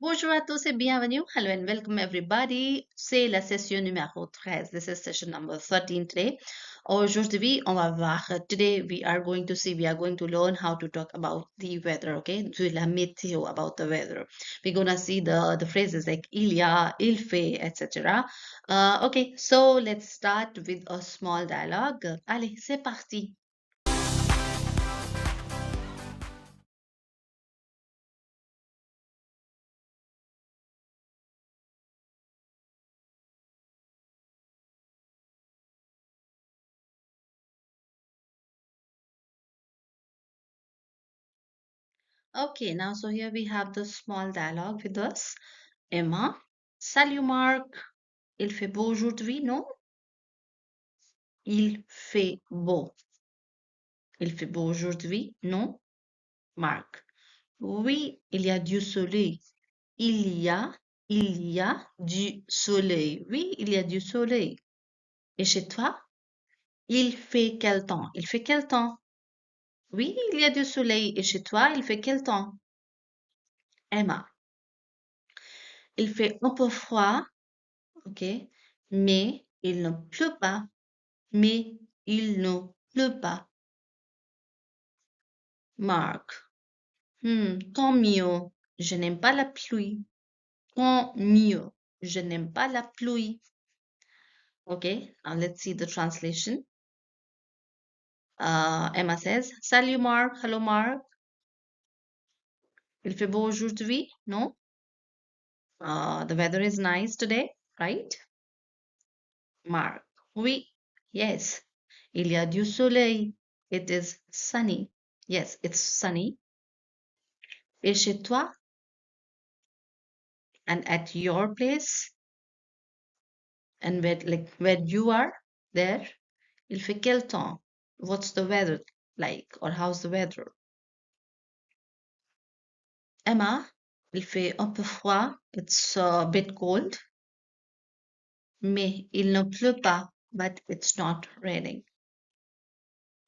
Bonjour à tous et bienvenue. Hello and welcome everybody. C'est la session numéro 13. This is session number 13 today. Aujourd'hui, on va voir. Today we are going to learn how to talk about the weather, okay? De la météo, about the weather. We're gonna see the phrases like il y a, il fait, etc. Okay, so let's start with a small dialogue. Allez, c'est parti. Okay, now so here we have the small dialogue with us. Emma, salut Marc. Il fait beau aujourd'hui, non? Il fait beau. Il fait beau aujourd'hui, non? Marc. Oui, il y a du soleil. Il y a du soleil. Oui, il y a du soleil. Et chez toi? Il fait quel temps? Il fait quel temps? Oui, il y a du soleil. Et chez toi, il fait quel temps? Emma. Il fait un peu froid, ok? Mais il ne pleut pas. Mais il ne pleut pas. Marc. Tant mieux. Je n'aime pas la pluie. Tant mieux. Je n'aime pas la pluie. Okay, now let's see the translation. Emma says, Salut Mark. Hello Mark. Il fait beau aujourd'hui, non? The weather is nice today, right? Mark. Oui. Yes. Il y a du soleil. It is sunny. Yes, it's sunny. Et chez toi? And at your place? And where you are there? Il fait quel temps? What's the weather like? Or how's the weather? Emma, il fait un peu froid. It's a bit cold. Mais il ne pleut pas. But it's not raining.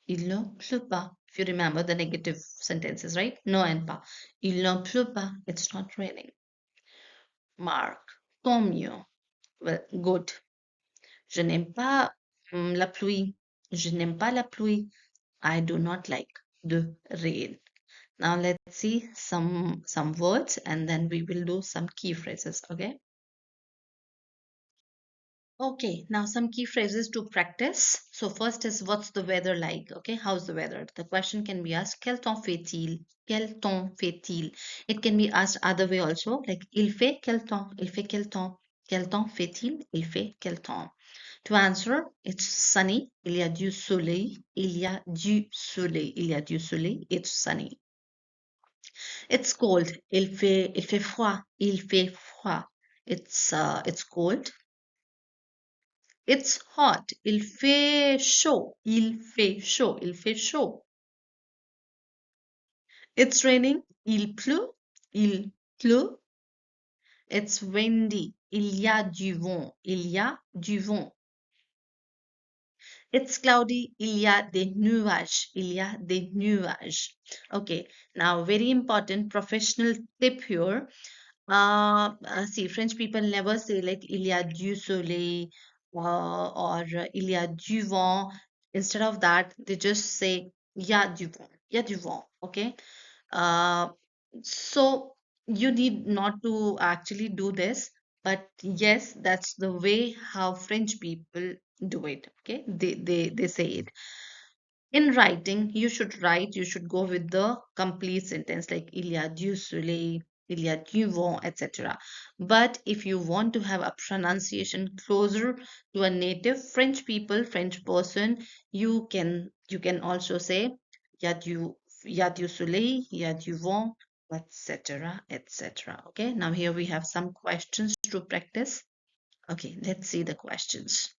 Il ne pleut pas. If you remember the negative sentences, right? No and pas. Il ne pleut pas. It's not raining. Mark. Tant mieux. Well, good. Je n'aime pas la pluie. Je n'aime pas la pluie. I do not like the rain. Now let's see some words and then we will do some key phrases, okay? Okay, now some key phrases to practice. So first is what's the weather like? Okay, how's the weather? The question can be asked, quel temps fait-il? Quel temps fait-il? It can be asked other way also, like il fait quel temps? Il fait quel temps? Quel temps fait-il? Il fait quel temps? To answer, it's sunny. Il y a du soleil. Il y a du soleil. Il y a du soleil. It's sunny. It's cold. Il fait froid. Il fait froid. It's cold. It's hot. Il fait chaud. Il fait chaud. Il fait chaud. It's raining. Il pleut. Il pleut. It's windy. Il y a du vent. Il y a du vent. It's cloudy. Il y a des nuages. Il y a des nuages. Okay. Now, very important professional tip here. See, French people never say like il y a du soleil or il y a du vent. Instead of that, they just say il y a du vent. Il y a du vent. Okay. Uh, so you need not to actually do this, but yes, that's the way how French people do it. Okay. They say it. In writing, you should go with the complete sentence like il y a du soleil, il y a du vent, etc. But if you want to have a pronunciation closer to a native French person, you can also say il y a du soleil, il y a du vent, etc. etc. Okay, now here we have some questions to practice. Okay, let's see the questions.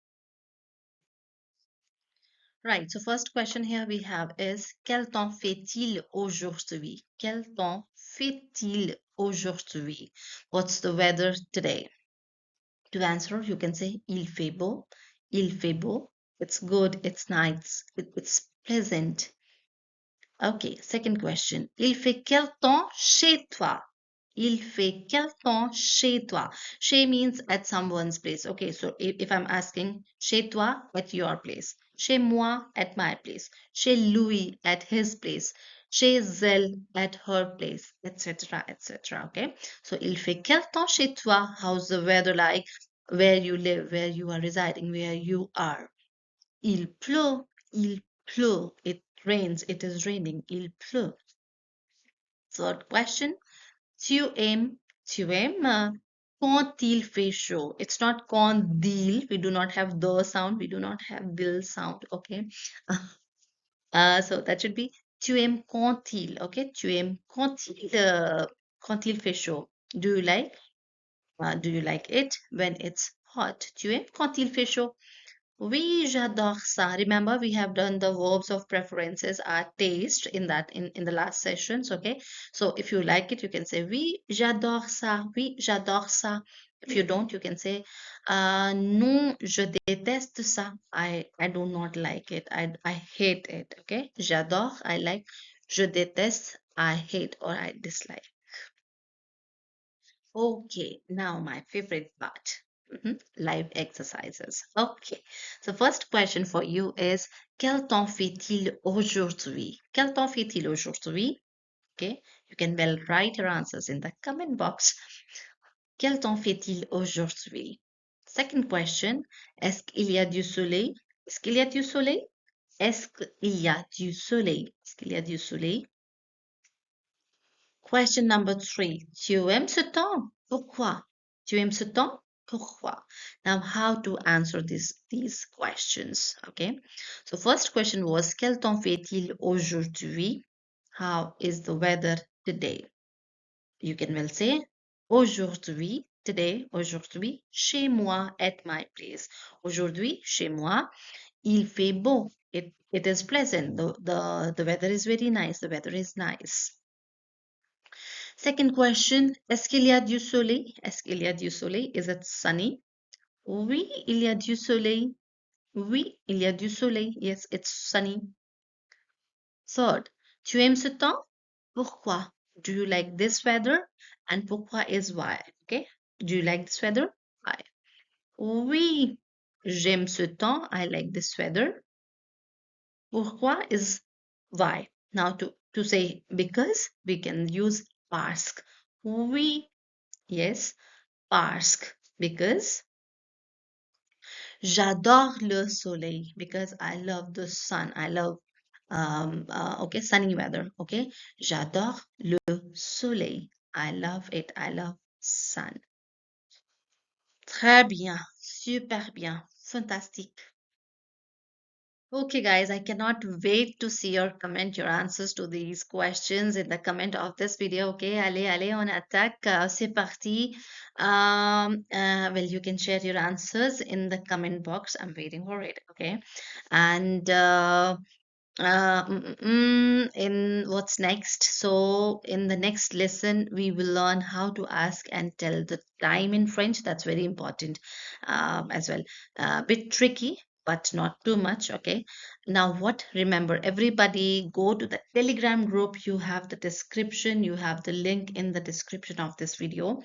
Right, so first question here we have is quel temps fait-il aujourd'hui? Quel temps fait-il aujourd'hui? What's the weather today? To answer, you can say il fait beau, il fait beau. It's good, it's nice, it's pleasant. Okay, second question. Il fait quel temps chez toi? Il fait quel temps chez toi? Chez means at someone's place. Okay, so if I'm asking chez toi, at your place. Chez moi, at my place. Chez Louis, at his place. Chez elle, at her place, etc., etc. Okay, so il fait quel temps chez toi? How's the weather like? Where you live, where you are residing, where you are. Il pleut, il pleut. It rains, it is raining. Il pleut. Third question. Tu aimes quand il fait chaud. It's not quand dil. We do not have the sound. We do not have dil sound. Okay. So that should be tu aimes quand il. Okay. Tu aimes quand il fait chaud. Do you like it when it's hot? Tu aimes quand il fait chaud. Oui, j'adore ça. Remember, we have done the verbs of preferences, our taste in the last sessions. Okay, so if you like it, you can say oui, j'adore ça. Oui, j'adore ça. If you don't, you can say non, je déteste ça. I do not like it. I hate it. Okay, j'adore, I like. Je déteste, I hate or I dislike. Okay, now my favorite part. Live exercises. Okay, so first question for you is quel temps fait-il aujourd'hui? Quel temps fait-il aujourd'hui? Okay, you can well write your answers in the comment box. Quel temps fait-il aujourd'hui? Second question, est-ce qu'il y a du soleil? Est-ce qu'il y a du soleil? Est-ce qu'il y a du soleil? Est-ce qu'il y a du soleil? Question number three. Tu aimes ce temps? Pourquoi? Tu aimes ce temps? Pourquoi? Now, how to answer these questions? Okay. So, first question was quel temps fait-il aujourd'hui? How is the weather today? You can well say aujourd'hui, today, aujourd'hui, chez moi, at my place. Aujourd'hui, chez moi, il fait beau. It is pleasant. The weather is very nice. The weather is nice. Second question, est-ce qu'il y a du soleil? Est-ce qu'il y a du soleil? Is it sunny? Oui, il y a du soleil. Oui, il y a du soleil. Yes, it's sunny. Third, tu aimes ce temps? Pourquoi? Do you like this weather? And pourquoi is why. Okay? Do you like this weather? Why? Oui, j'aime ce temps. I like this weather. Pourquoi is why. Now to say because, we can use parce. Oui, yes, parce because j'adore le soleil because I love the sun. I love okay, sunny weather. Okay, j'adore le soleil. I love it. I love sun. Très bien, super bien, fantastique. Okay, guys, I cannot wait to see your comment, your answers to these questions in the comment of this video. Okay, allez, on attaque. C'est parti. Well, you can share your answers in the comment box. I'm waiting for it. Okay, and in what's next? So, in the next lesson, we will learn how to ask and tell the time in French. That's very important as well. A bit tricky, but not too much. Okay. Now, what? Remember, everybody go to the Telegram group. You have the description, you have the link in the description of this video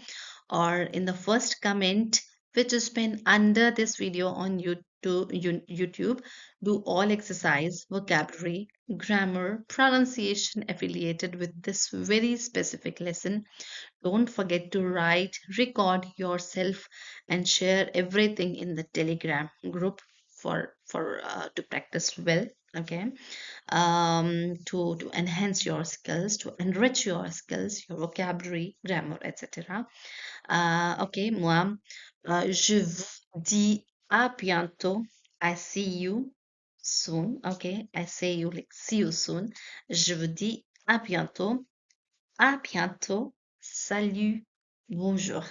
or in the first comment which is pinned under this video on YouTube. Do all exercise, vocabulary, grammar, pronunciation affiliated with this very specific lesson. Don't forget to write, record yourself, and share everything in the Telegram group for to practice well. Okay, to enhance your skills, to enrich your skills, your vocabulary, grammar, etc. Ok, moi, je vous dis à bientôt. I see you soon. Ok, I see you like see you soon. Je vous dis à bientôt. À bientôt. Salut. Bonjour.